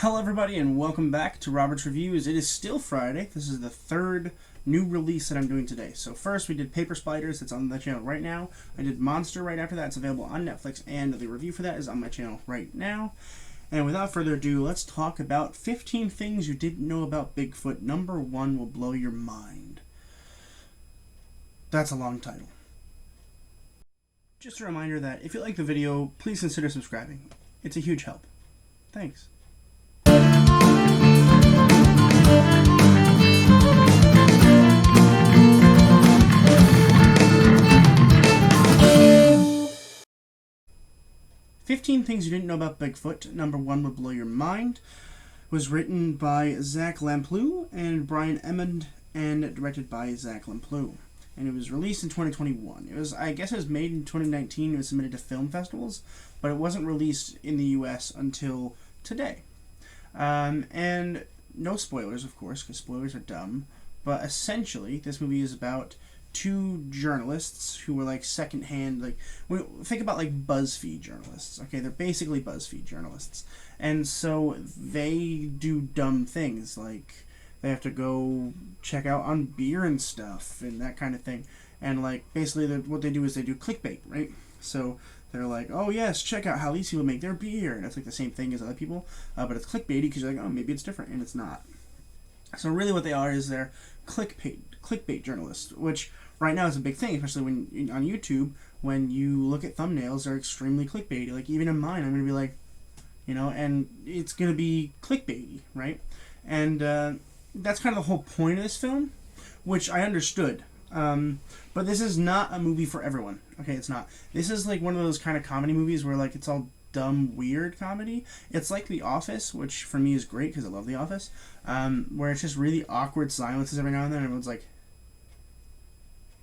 Hello everybody and welcome back to Robert's Reviews. It is still Friday. This is the third new release that I'm doing today. So first we did Paper Spiders, it's on the channel right now. I did Monster right after that, it's available on Netflix, and the review for that is on my channel right now. And without further ado, let's talk about 15 things you didn't know about Bigfoot. Number 1 will blow your mind. That's a long title. Just a reminder that if you like the video, please consider subscribing. It's a huge help. Thanks. 15 Things You Didn't Know About Bigfoot. Number 1 Would Blow Your Mind. Was written by Zach Lamplugh and Brian Emmond and directed by Zach Lamplugh. And it was released in 2021. I guess it was made in 2019. It was submitted to film festivals, but it wasn't released in the US until today. And no spoilers, of course, because spoilers are dumb. But essentially, this movie is about two journalists who were like secondhand, think about like BuzzFeed journalists. Okay, they're basically BuzzFeed journalists, and so they do dumb things like they have to go check out on beer and stuff and that kind of thing. And like basically, what they do is they do clickbait, right? So they're like, oh yes, check out how these people make their beer, and it's like the same thing as other people, but it's clickbaity because you're like, oh, maybe it's different, and it's not. So really, what they are is they're clickbait journalists, which right now is a big thing, especially when on YouTube, when you look at thumbnails, they're extremely clickbaity. Like even in mine, I'm gonna be like, and it's gonna be clickbaity, right? And that's kind of the whole point of this film, which I understood. But this is not a movie for everyone. Okay, it's not. This is like one of those kind of comedy movies where like it's all dumb, weird comedy. It's like The Office, which for me is great because I love The Office, where it's just really awkward silences every now and then, and everyone's like,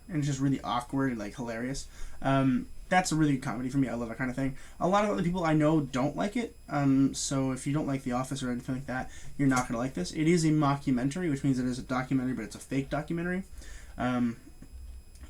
and it's just really awkward and like hilarious. That's a really good comedy for me. I love that kind of thing. A lot of other people I know don't like it, so if you don't like The Office or anything like that, you're not going to like this. It is a mockumentary, which means it is a documentary, but it's a fake documentary.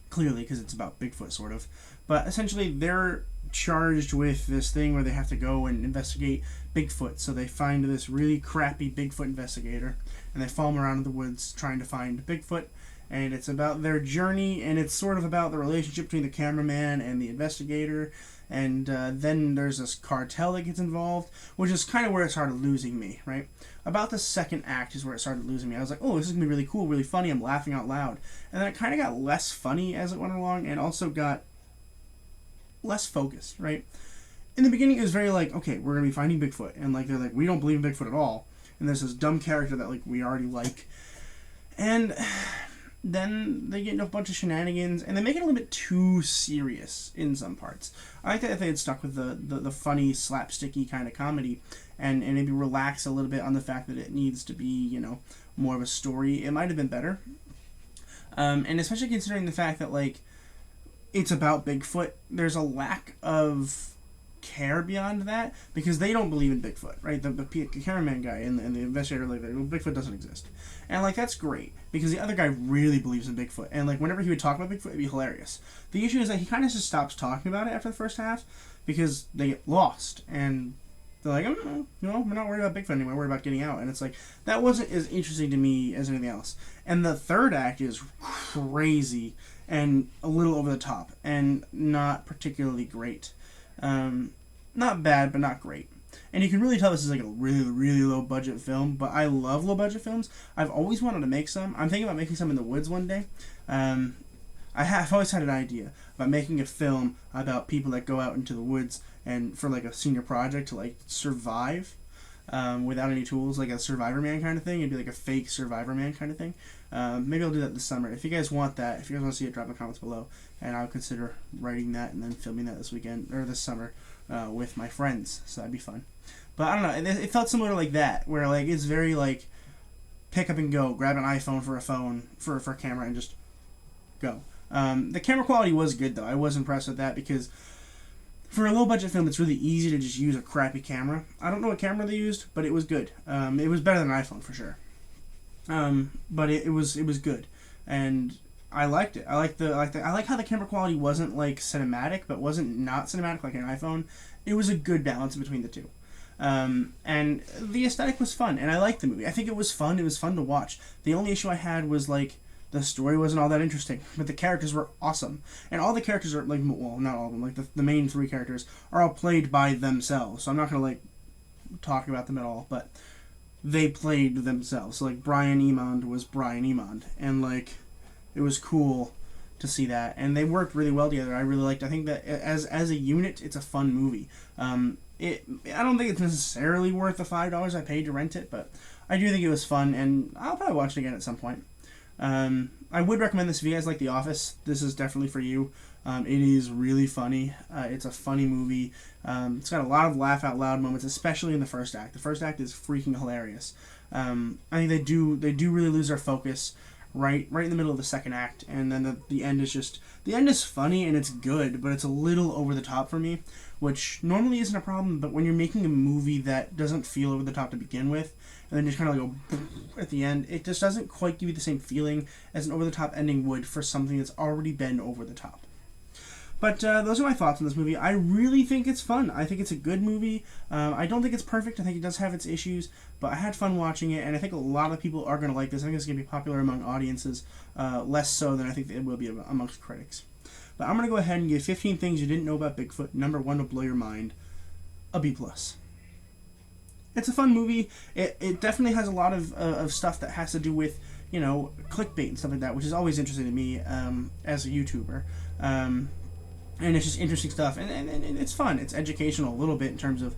Clearly, because it's about Bigfoot, sort of. But essentially, they're charged with this thing where they have to go and investigate Bigfoot. So they find this really crappy Bigfoot investigator, and they follow him around in the woods trying to find Bigfoot. And it's about their journey, and it's sort of about the relationship between the cameraman and the investigator. And then there's this cartel that gets involved, which is kind of where it started losing me, right? About the second act is where it started losing me. I was like, oh, this is going to be really cool, really funny. I'm laughing out loud. And then it kind of got less funny as it went along, and also got less focused, right? In the beginning, it was very like, okay, we're going to be finding Bigfoot. And like they're like, we don't believe in Bigfoot at all. And there's this dumb character that like we already like. And then they get into a bunch of shenanigans, and they make it a little bit too serious in some parts. I like that if they had stuck with the funny, slapsticky kind of comedy, and maybe relax a little bit on the fact that it needs to be, more of a story, it might have been better. And especially considering the fact that, like, it's about Bigfoot, there's a lack of care beyond that, because they don't believe in Bigfoot, right? The cameraman guy and the investigator, like, well, Bigfoot doesn't exist. And, like, that's great, because the other guy really believes in Bigfoot, and, like, whenever he would talk about Bigfoot, it'd be hilarious. The issue is that he kind of just stops talking about it after the first half, because they get lost, and they're like, oh, no, we're not worried about Bigfoot anymore, we're worried about getting out. And it's like, that wasn't as interesting to me as anything else. And the third act is crazy, and a little over the top, and not particularly great. Not bad, but not great. And you can really tell this is like a really, really low budget film, but I love low budget films. I've always wanted to make some. I'm thinking about making some in the woods one day. I've always had an idea about making a film about people that go out into the woods and for like a senior project to like survive without any tools, like a Survivor Man kind of thing. It'd be like a fake Survivor Man kind of thing. Maybe I'll do that this summer. If you guys want that, if you guys want to see it, drop in the comments below, and I'll consider writing that and then filming that this weekend or this summer with my friends. So that'd be fun. But I don't know. It felt similar to like that, where like it's very like pick up and go, grab an iPhone for a camera and just go. The camera quality was good though. I was impressed with that because for a low budget film, it's really easy to just use a crappy camera. I don't know what camera they used, but it was good. It was better than an iPhone for sure. But it was good, and I liked it. I like how the camera quality wasn't like cinematic, but wasn't not cinematic like an iPhone. It was a good balance between the two. And the aesthetic was fun, and I liked the movie. I think it was fun. It was fun to watch. The only issue I had was like the story wasn't all that interesting, but the characters were awesome, and all the characters are like, well, not all of them. Like the main three characters are all played by themselves. So I'm not gonna like talk about them at all, but they played themselves. So like Brian Emond was Brian Emond, and like it was cool to see that, and they worked really well together. I really liked. I think that as a unit, it's a fun movie. I don't think it's necessarily worth the $5 I paid to rent it, but I do think it was fun, and I'll probably watch it again at some point. I would recommend this if you guys like The Office. This is definitely for you. It is really funny. It's a funny movie. It's got a lot of laugh out loud moments, especially in the first act. The first act is freaking hilarious. I think they do really lose their focus right in the middle of the second act, and then the end is funny and it's good, but it's a little over the top for me, which normally isn't a problem. But when you're making a movie that doesn't feel over the top to begin with, and then just kind of like go at the end, it just doesn't quite give you the same feeling as an over the top ending would for something that's already been over the top. But those are my thoughts on this movie. I really think it's fun. I think it's a good movie. I don't think it's perfect. I think it does have its issues, but I had fun watching it, and I think a lot of people are going to like this. I think it's going to be popular among audiences, less so than I think it will be amongst critics. But I'm going to go ahead and give 15 things you didn't know about Bigfoot. Number 1 will blow your mind. A B+. It's a fun movie. It definitely has a lot of stuff that has to do with, clickbait and stuff like that, which is always interesting to me as a YouTuber. And it's just interesting stuff, and it's fun. It's educational a little bit in terms of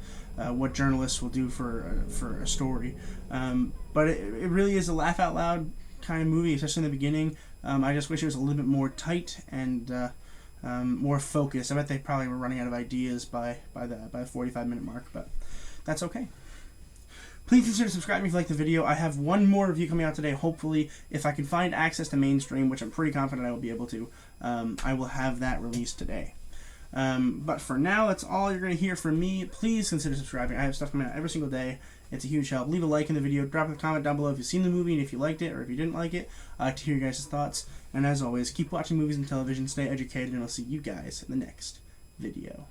what journalists will do for a story. But it really is a laugh out loud kind of movie, especially in the beginning. I just wish it was a little bit more tight and more focused. I bet they probably were running out of ideas by the 45-minute mark, but that's okay. Please consider subscribing if you like the video. I have one more review coming out today. Hopefully, if I can find access to mainstream, which I'm pretty confident I will be able to, I will have that released today. But for now, that's all you're going to hear from me. Please consider subscribing. I have stuff coming out every single day. It's a huge help. Leave a like in the video. Drop a comment down below if you've seen the movie and if you liked it or if you didn't like it. I like to hear your guys' thoughts. And as always, keep watching movies and television. Stay educated, and I'll see you guys in the next video.